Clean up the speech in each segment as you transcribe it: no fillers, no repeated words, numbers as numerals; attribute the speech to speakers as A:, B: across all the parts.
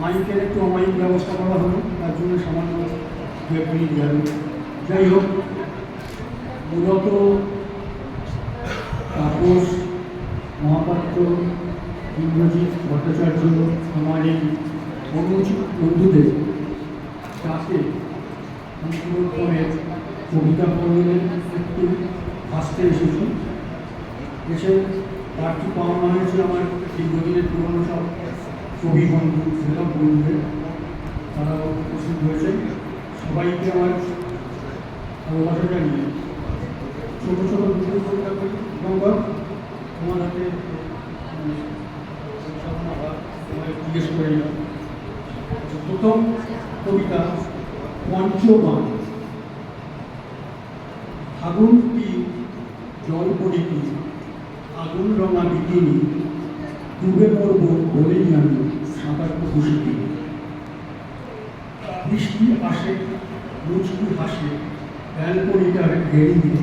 A: মাইকের একটু অমাইক ব্যবস্থা করা হলো, তার জন্য সামান্য 2 মিনিট গেল। যাই হোক, মূলত তাপস মহাপাত্র, ইন্দ্রজিৎ ভট্টাচার্য, আমার এই অনুচিত বন্ধুদের কাছে অনুশীলন করে কবিতা পড়লেন একটু আসতে এসেছি। এসে তার কি পাওনা হয়েছে আমার দীর্ঘদিনের পুরনো সব কবি বন্ধু, সেসব বন্ধুদের, তারাও উপস্থিত হয়েছে। সবাইকে আমার ভালোবাসা জানিয়ে ছোটো ছোটো দুটো কবিতা করি নম্বর তোমার হাতে জিজ্ঞেস করে নিলাম। প্রথম কবিতা পঞ্চবান। ফাগুন কি জল পড়িনি, আগুন রঙা বিকিনি, ডুবে মরবো বলেই আমি সাঁতার পুকু শিখিনি। বৃষ্টি আসে, মুচকি হাসে, ব্যালকনিটার ঘেরিয়ে,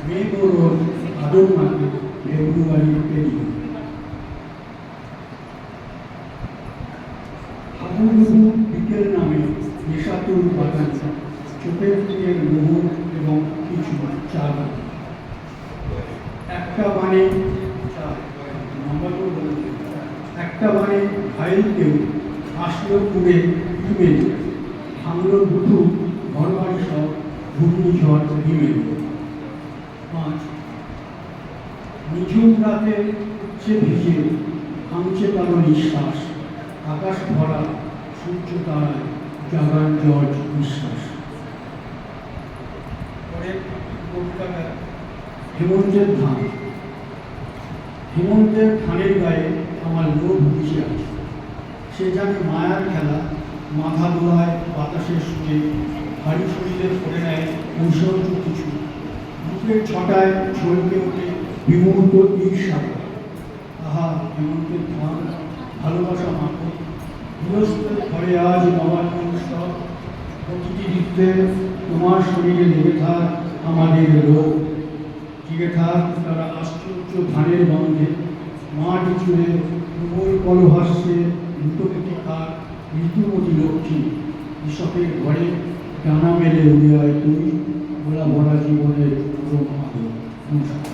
A: মেঘ রোদ আদর মাকে ফেব্রুয়ারি পেরিয়ে। ফাগুনবু বিকেল নামে নেশাতুর বাগান, চোখের দিকের মোহর এবং কিছু চা বাগান। একটা বানে ফাইল কেউ আসলো পুড়ে ইমেল, ভাঙল দুটো ঘরবাড়ি সব ঘূর্ণিঝড় ইমেল। 5 নিঝুম রাতে সে ভিজে ভাঙছে কারো নিঃশ্বাস, আকাশ ভরা সূর্য তারায় জাগান জর্জ বিশ্বাস। পরের কবিতাটা হেমন্তের ধান। হেমন্তের ধানের গায়ে আমার লোভ মিশে আছে, সে জানে মায়ার খেলা, মাথা দোলায় বাতাসের সুরে, ভারী শরীরে পড়ে নেয় ঐশ্বর্য কিছু, বুকের ছটায় ছলকে ওঠে বিমূর্ত ঈর্ষা। আহা হেমন্তের ধান, ভালোবাসা মাখো, গৃহস্থের ঘরে আজ নবান্ন উৎসব, প্রতিটি নৃত্যে তোমার শরীরে লেগে থাক আমাদের লোক, জেগে থাক তারা আশ্চর্য ধানের গন্ধে, মাঠ জুড়ে প্রবল কলহাস্যে লুটোপুটি খাক ঋতুমতি লক্ষ্মী, কৃষকের ঘরে ডানা মেলে উড়ে আয় তুই, ভোলা ভরা জীবনের নমস্কার।